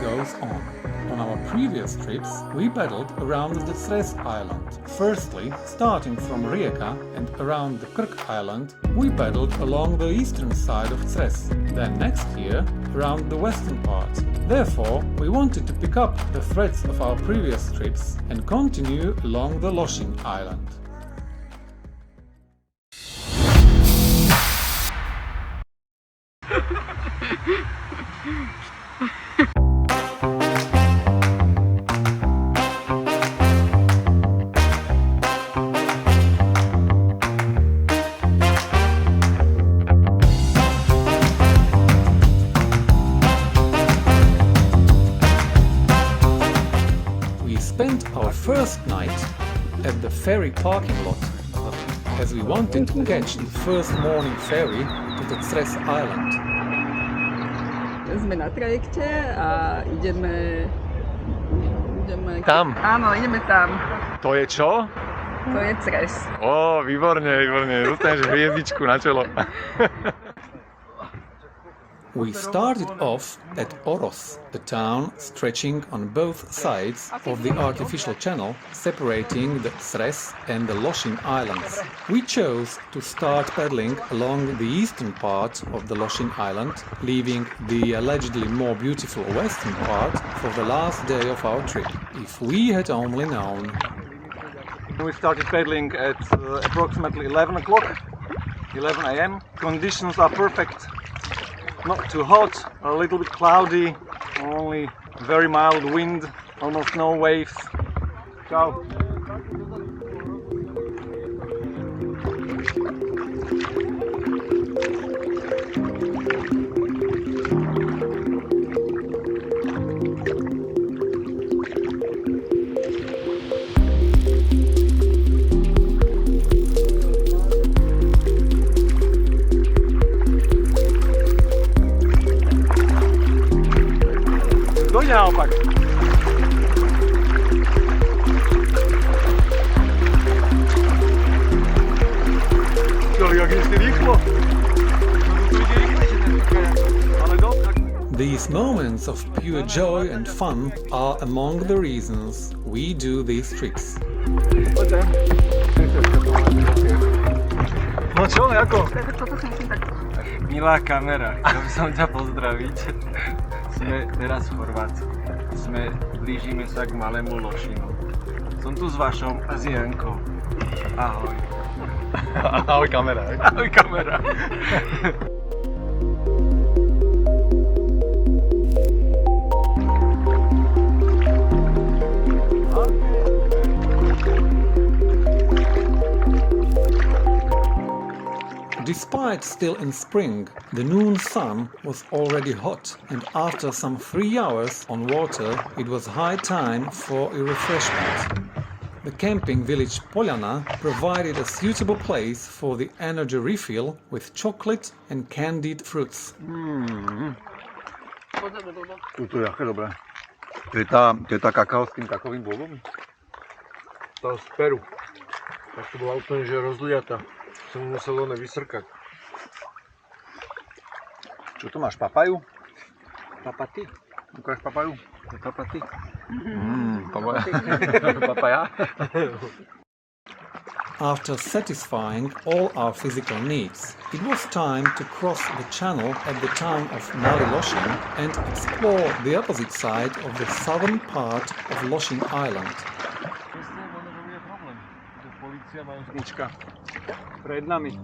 goes on. On our previous trips, we paddled around the Cres island. Firstly, starting from Rijeka and around the Krk island, we paddled along the eastern side of Cres. Then next year, around the western part. Therefore, we wanted to pick up the threads of our previous trips and continue along the Lošinj island. We spent our first night at the ferry parking lot, as we wanted to catch the first morning ferry to the Cres island. Sme na trajekte a ideme Tam? Áno, ideme tam. To je čo? To je Cres. Ó, výborne, výborne. Dostaneš hviezdičku na čelo. We started off at Oros, a town stretching on both sides of the artificial channel separating the Cres and the Lošinj islands. We chose to start paddling along the eastern part of the Lošinj island, leaving the allegedly more beautiful western part for the last day of our trip. If we had only known. We started paddling at approximately 11 o'clock, 11 a.m. Conditions are perfect. Not too hot, a little bit cloudy, only very mild wind, almost no waves. Ciao. Naopak. These moments of pure joy and fun are among the reasons we do these trips. No čo, ako? Toto si musím tak... Milá kamera, chcel by som ťa pozdraviť. Sme teraz v Chorvátsku. Blížime sa k malému Lošinu. Som tu s Vašom a s Jankou. Ahoj. Ahoj kamera. Ahoj kamera. Despite still in spring, the noon sun was already hot, and after some 3 hours on water, it was high time for a refreshment. The camping village Poljana provided a suitable place for the energy refill with chocolate and candied fruits. Toto je aké dobré. To je tá kakao s tým kakovým bôbom? Tá z Peru. Tak to bola úplne, že rozliata. Som musel len vysrkať. Čo to máš, papaju? Papaty? Ukáž papaju? Papaty? Papaja? After satisfying all our physical needs, it was time to cross the channel at the town of Mali Lošinj and explore the opposite side of the southern part of Lošinj Island. Polícia má znička pred nami.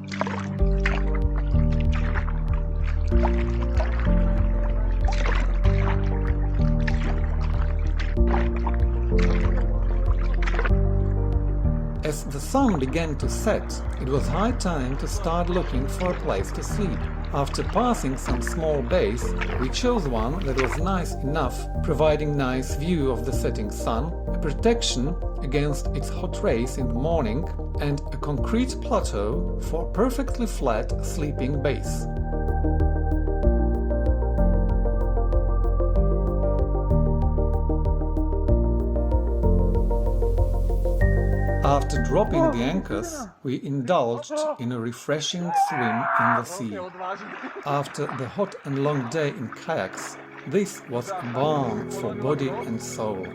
As the sun began to set, it was high time to start looking for a place to sleep. After passing some small bays, we chose one that was nice enough, providing nice view of the setting sun, a protection against its hot rays in the morning, and a concrete plateau for perfectly flat sleeping base. After dropping the anchors, we indulged in a refreshing swim in the sea. After the hot and long day in kayaks, This was balm for body and soul.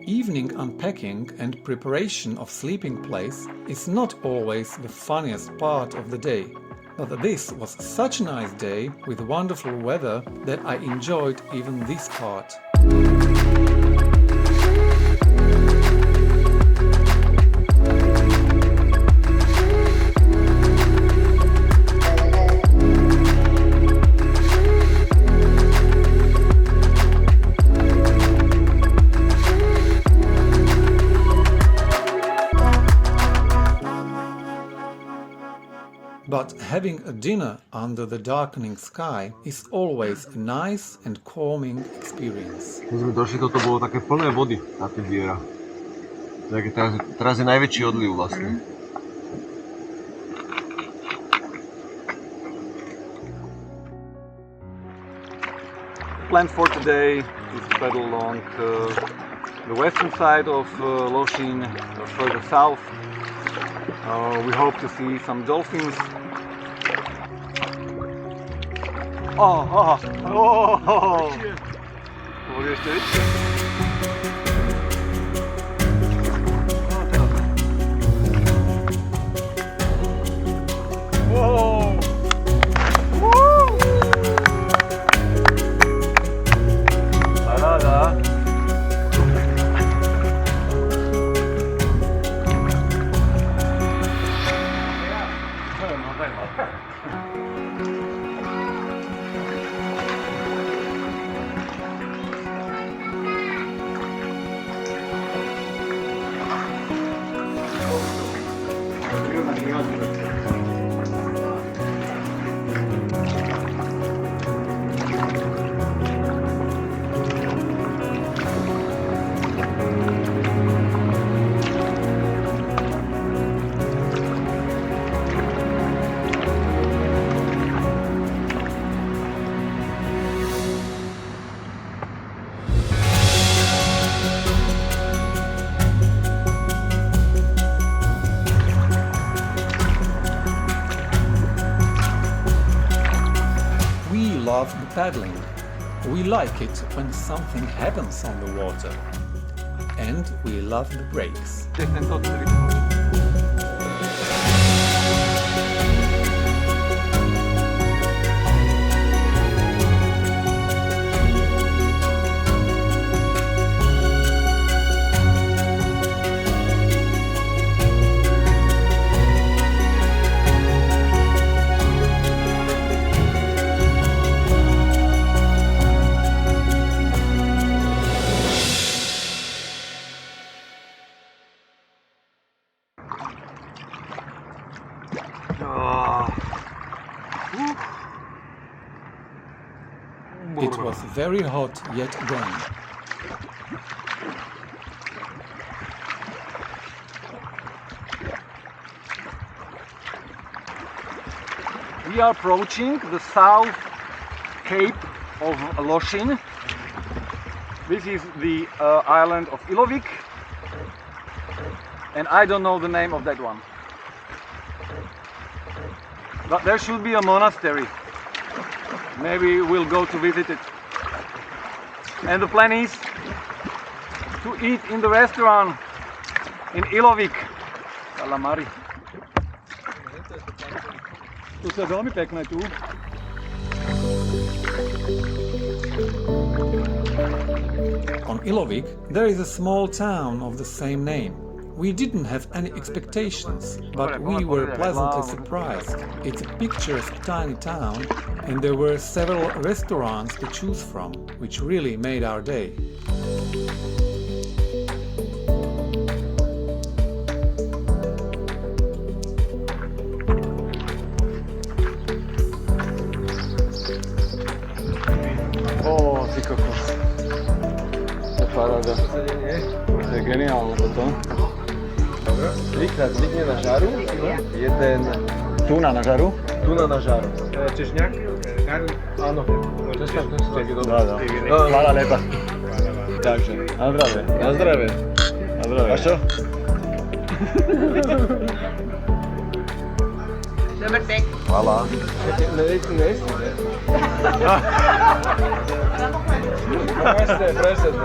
Evening unpacking and preparation of sleeping place is not always the funniest part of the day, but this was such a nice day with wonderful weather that I enjoyed even this part. But having a dinner under the darkening sky is always a nice and calming experience. Keď sme došli, toto bolo také plné vody, táto diera. Teraz je najväčší odliv vlastne. Plan for today is to paddle along the western side of Lošinj, further south. We hope to see some dolphins. What is this? Whoa! Woo! Paráda. Love the paddling. We like it when something happens on the water. And we love the breaks. It was very hot yet again. We are approaching the south cape of Lošinj. This is the island of Ilovik, and I don't know the name of that one. But there should be a monastery. Maybe we'll go to visit it. And the plan is to eat in the restaurant in Ilovik. Calamari. Tu je veľmi pekné tu. On Ilovik, there is a small town of the same name. We didn't have any expectations, but we were pleasantly surprised. It's a picturesque tiny town, and there were several restaurants to choose from, which really made our day. Ó, ty kokos. To je paráda. To je geniálne toto. Trikrát zvykne na žaru, jeden Tuna na žaru. tuna na žaru. Češnjak, garlic. Áno, to je Dá. Hvala lepa. Takže, na zdravie. Na zdravie. Na zdravie. A čo? Dobar tek. Hvala. Nesti, ne? Presne.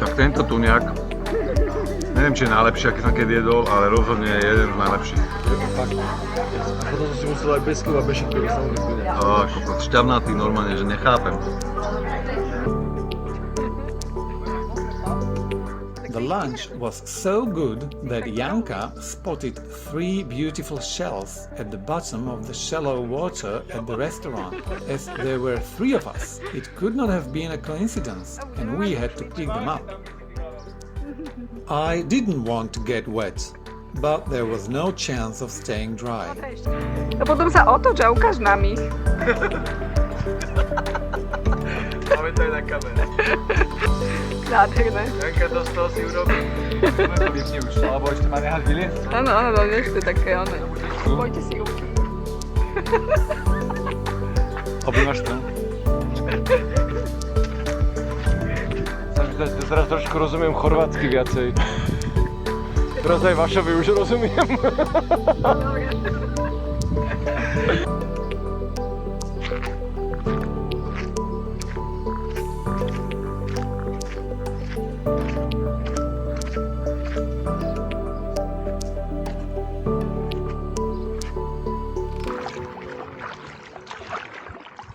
Tak tento tuniak, neviem, či je najlepší, aký som keď jedol, ale rozhodne je jeden z najlepších. A potom som si musel aj bez kova bešiť, keby som ho vypínal. Kokos, šťavnatý normálne, že nechápem. The lunch was so good that Janka spotted 3 beautiful shells at the bottom of the shallow water at the restaurant. As there were 3 of us, it could not have been a coincidence, and we had to pick them up. I didn't want to get wet, but there was no chance of staying dry. A potom sa otoč a ukáž nám ich. Máme to aj na kamere. Nádherné. Janka, to z toho si urobí. Vypni už, alebo ešte má nehať vyliesť. Áno, vieš, to je také ono. Spojte si ruky. Objímaš to? Teraz trošku rozumiem chorvátsky viacej. Teraz aj Vašovi už rozumiem.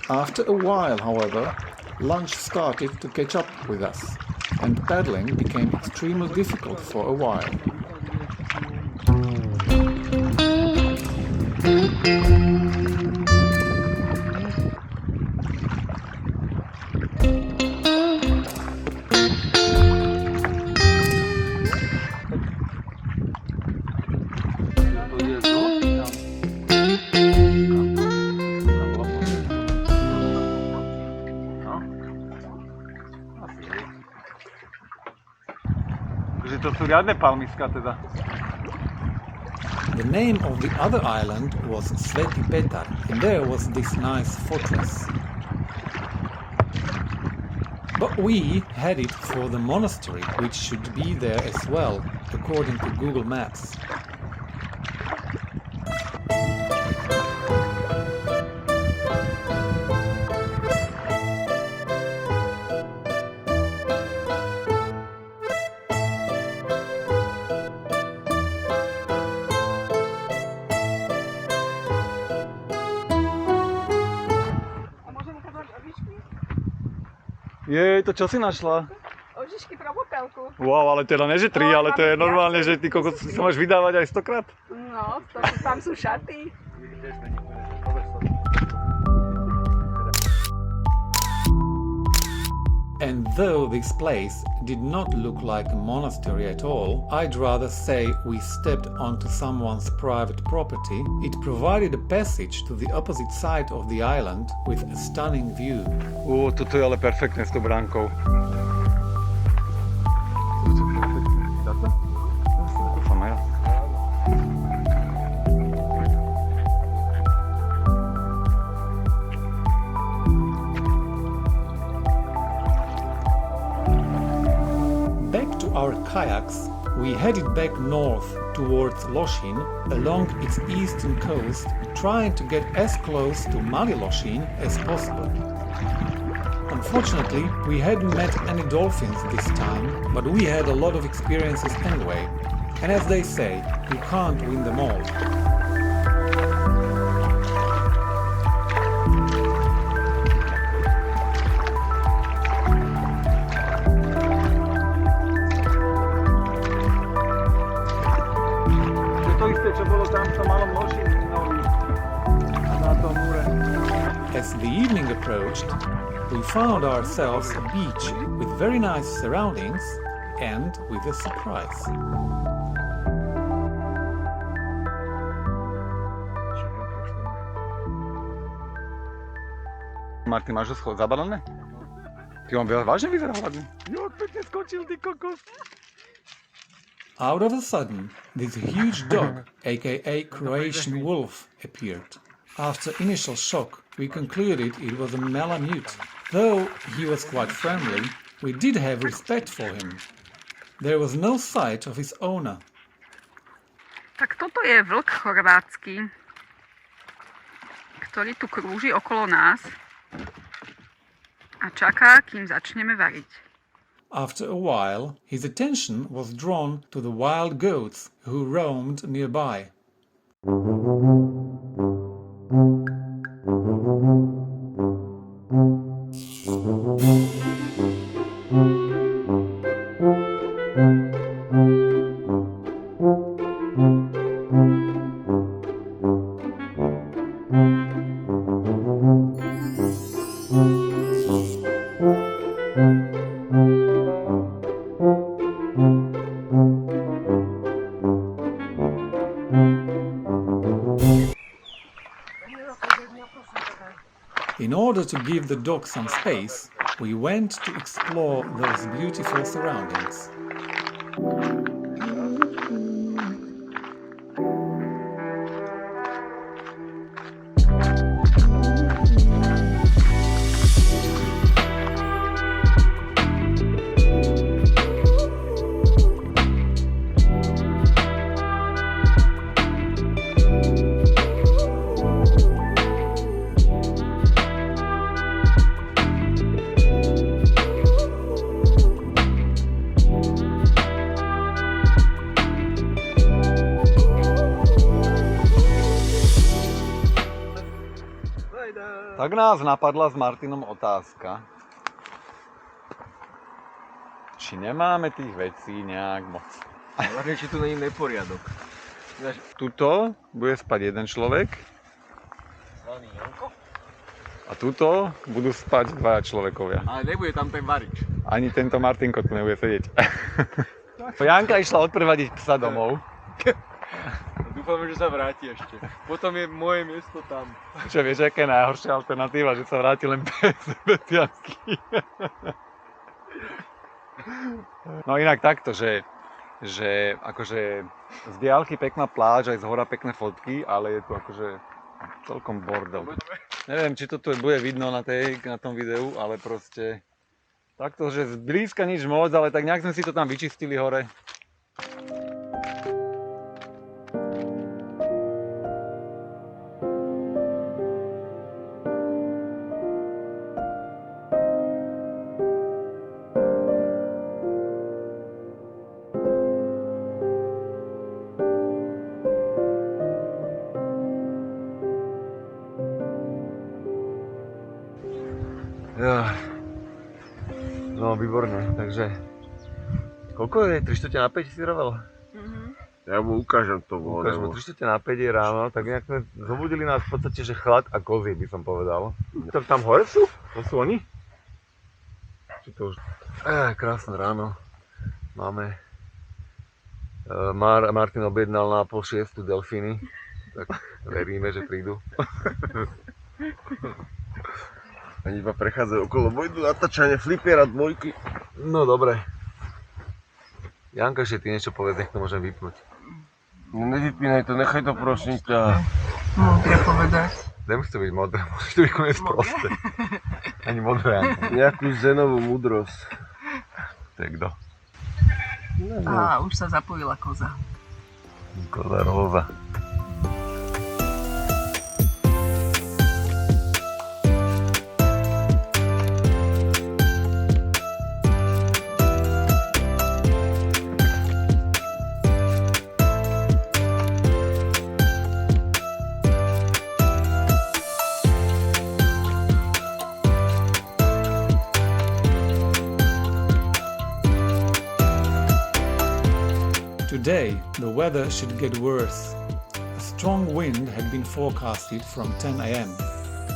After a while, however, lunch started to catch up with us, and paddling became extremely difficult for a while. Že to sú riadne palmiska teda. The name of the other island was Sveti Petar, and there was this nice fortress. But we headed for the monastery, which should be there as well, according to Google Maps. Jej, to čo si našla? Ožišky pro popelku. Wow, ale teda ne, že 3, ale to je normálne, že ty kokos sa máš vydávať aj 100-krát. No, tam sú šaty. And though this place did not look like a monastery at all, I'd rather say we stepped onto someone's private property. It provided a passage to the opposite side of the island with a stunning view. Toto je ale perfektné s tou bránkou. Our kayaks, we headed back north towards Lošinj along its eastern coast, trying to get as close to Mali Lošinj as possible. Unfortunately, we hadn't met any dolphins this time, but we had a lot of experiences anyway. And as they say, you can't win them all. As the evening approached, we found ourselves a beach with very nice surroundings and with a surprise. Martin, máš to zabalené? Ty on vážne vyzerá hladný. Jo, pekne skočil, ty kokos. Out of a sudden, this huge dog, aka Croatian wolf, appeared. After initial shock, we concluded it was a Malamute. Though he was quite friendly, we did have respect for him. there was no sight of his owner. Tak toto je vlk chorvátsky, ktorý tu krúži okolo nás a čaká, kým začneme variť. After a while, his attention was drawn to the wild goats who roamed nearby. In order to give the dog some space, we went to explore those beautiful surroundings. Tak nás napadla s Martinom otázka, či nemáme tých vecí nejak moc. Hlavne, či tu není neporiadok. Tuto bude spať jeden človek Zvaný Janko? a tuto budú spať dvaja človekovia. Ale nebude tam ten varič. Ani tento Martinko tu nebude sedieť. Janka išla odprevadiť psa domov. Dúfame, že sa vráti ešte. Potom je moje miesto tam. Čo vieš, aká je najhoršia alternatíva, že sa vráti len bez Janky. No inak takto, že akože z diaľky pekná pláž, aj z hora pekné fotky, ale je tu akože celkom bordel. Neviem, či to tu bude vidno na tom videu, ale proste takto, že zblízka nič moc, ale tak nejak sme si to tam vyčistili hore. No, výborne, takže koľko je? 3:45 si rovel? Ja mu ukážem to. Ukážem, 3:45 je ráno, tak nejak sme zobudili nás v podstate, že chlad a kozy, by som povedal. Tam hore sú? To sú oni? Či to už... krásne ráno. Máme... Martin objednal na 5:30 delfíny, tak veríme, že prídu. Ani iba prechádzajú okolo, vojdu natáčanie, flipier a dvojky. No dobre. Janka, ešte ty niečo povedz, nech to môžem vypnúť. No nevypínaj to, nechaj to prosím ťa. Múdre povedať. Nemusí to byť modré, môže to byť konec prosté. Ani modré, Janka. Nejakú zenovú múdrosť. To je kto? Á, už sa zapojila koza. Koza róza. Today, the weather should get worse. A strong wind had been forecasted from 10 a.m.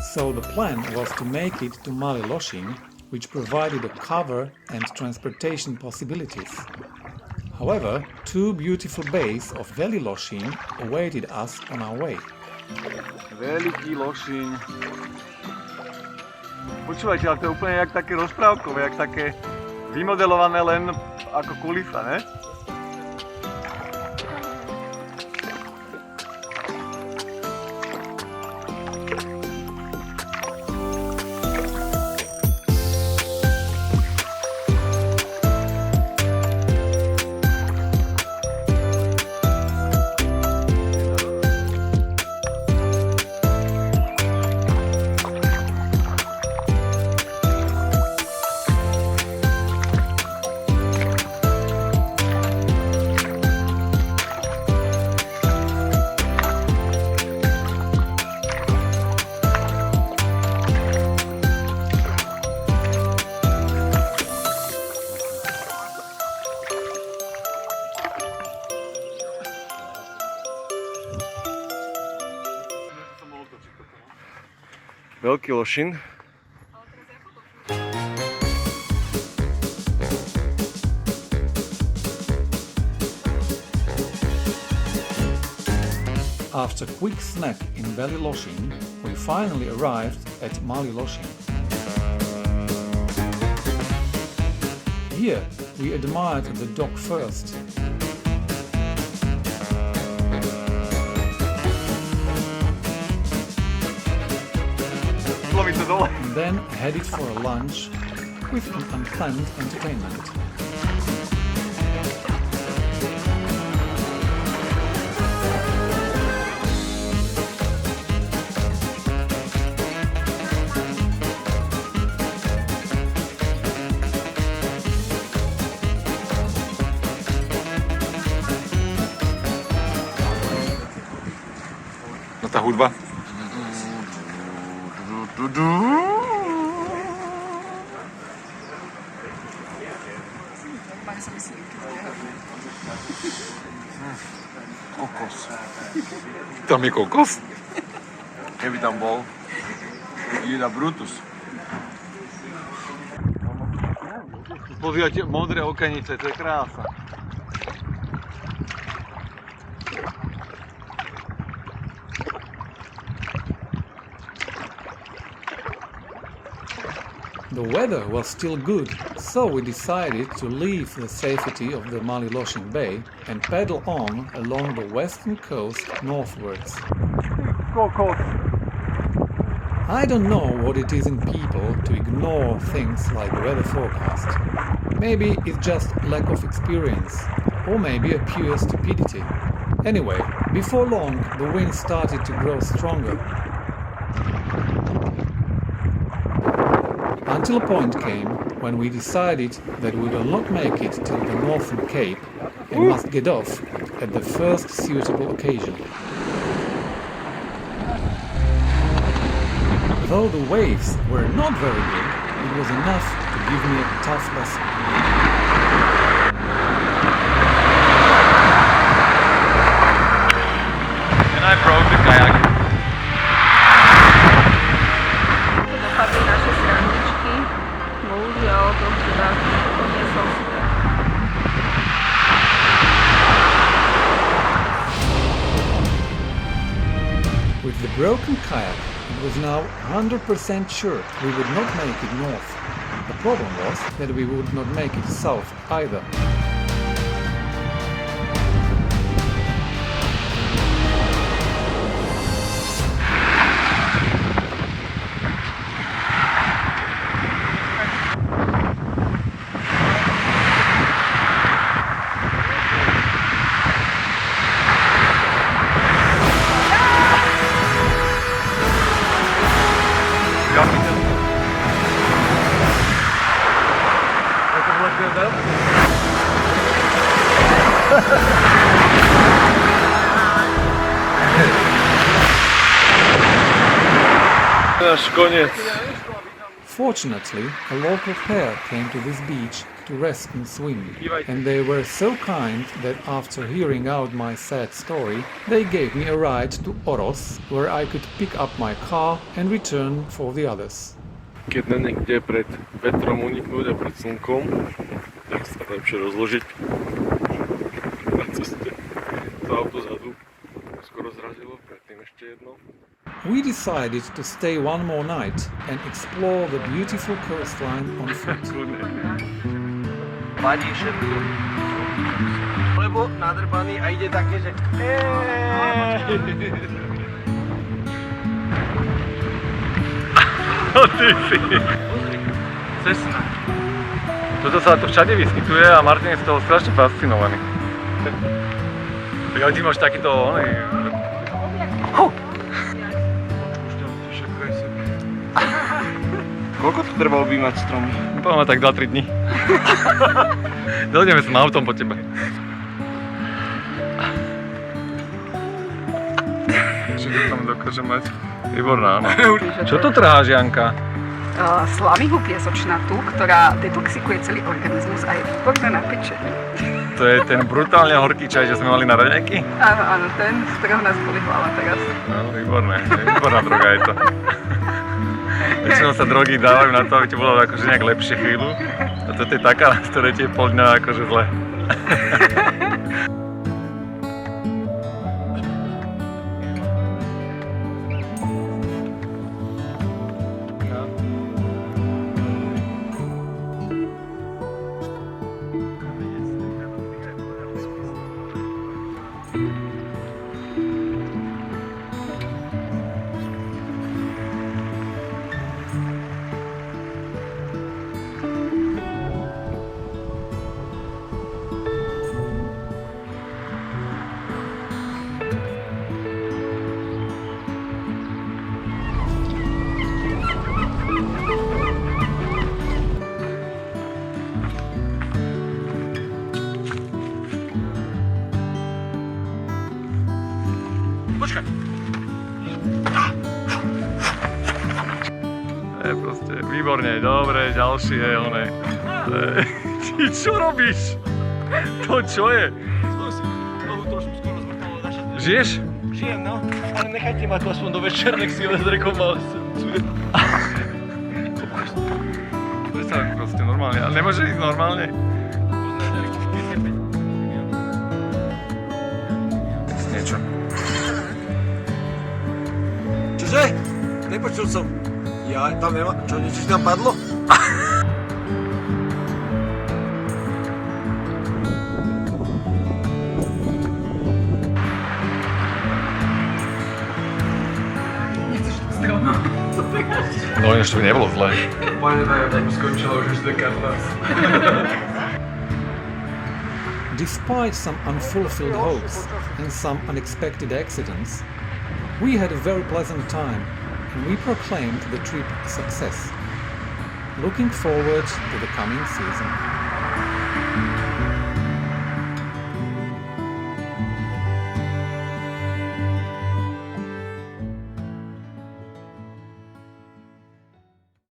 So the plan was to make it to Mali Lošinj, which provided a cover and transportation possibilities. However, two beautiful bays of Veli Lošinj awaited us on our way. Veľký Lošinj. Počúvajte, ale to je úplne jak také rozprávkové, jak také vymodelované len ako kulisa, ne? Veľký Lošin. After a quick snack in Veli Lošinj, we finally arrived at Mali Lošinj. Here we admired the dock first. And then headed for a lunch with an unplanned entertainment. No tá hudba. Kokos. Tam je kokos? Keby tam bol. Jeda Brutus. Pozrite, modré okenice, to je krása. The weather was still good, so we decided to leave the safety of the Mali Lošinj Bay and paddle on along the western coast northwards. I don't know what it is in people to ignore things like the weather forecast. Maybe it's just lack of experience, or maybe a pure stupidity. Anyway, before long the wind started to grow stronger. Until a point came when we decided that we will not make it till the Northern Cape and must get off at the first suitable occasion. Though the waves were not very big, it was enough to give me a tough lesson. And I broke the kayak. Dopadli naše srandičky. Bohužiaľ, to teda poniesol si to. With the broken kayak, it was now 100% sure we would not make it north. The problem was that we would not make it south either. Náš koniec. Fortunately, a local pair came to this beach to rest and swim, and they were so kind that after hearing out my sad story, they gave me a ride to Oros, where I could pick up my car and return for the others. Keď na niekde pred vetrom uniknúť a pred slnkom, tak sa lepšie rozložiť na ceste. To auto zadu skoro zrazilo, predtým ešte jedno. We decided to stay one more night and explore the beautiful coastline on foot. Vadí všetko. Lebo nadrbaný a ide také, že Ty si. cesna. Toto sa tu všade vyskytuje a Martin je z toho strašne fascinovaný. Tak ale ty máš takýto... Koľko to trvalo objímať stromy? Poviem tak 2-3 dní. Dojdeme s autom po tebe. Čo to tam dokáže mať? Výborná, áno. Čo to trháš, Janka? Slamihu piesočnatú, ktorá detoxikuje celý organizmus a je výborná na pečenie. To je ten brutálne horký čaj, že sme mali na raňajky? Áno, áno, ten, z ktorého nás boli hlava teraz. No, výborné. Výborná droga je to. Väčšinou sa drogy dávajú na to, aby ti bolo akože nejak lepšie chvíľu. A toto je taká, na ktorej ti je pol dňa akože zle. Je proste výborne, dobre, ďalší je oné. Ty čo robíš? To čo je? Žiješ? Žijem, no, ale nechajte ma tu aspoň do večerných si vezrekoval. Predstav proste normálne, ale nemôže ísť normálne? Niečo. Čože? Nepočul som. Ja tam nemá... Čo, niečo si tam padlo? No ináč to by nebolo zle. Despite some unfulfilled hopes and some unexpected accidents, we had a very pleasant time and we proclaimed the trip a success. Looking forward to the coming season.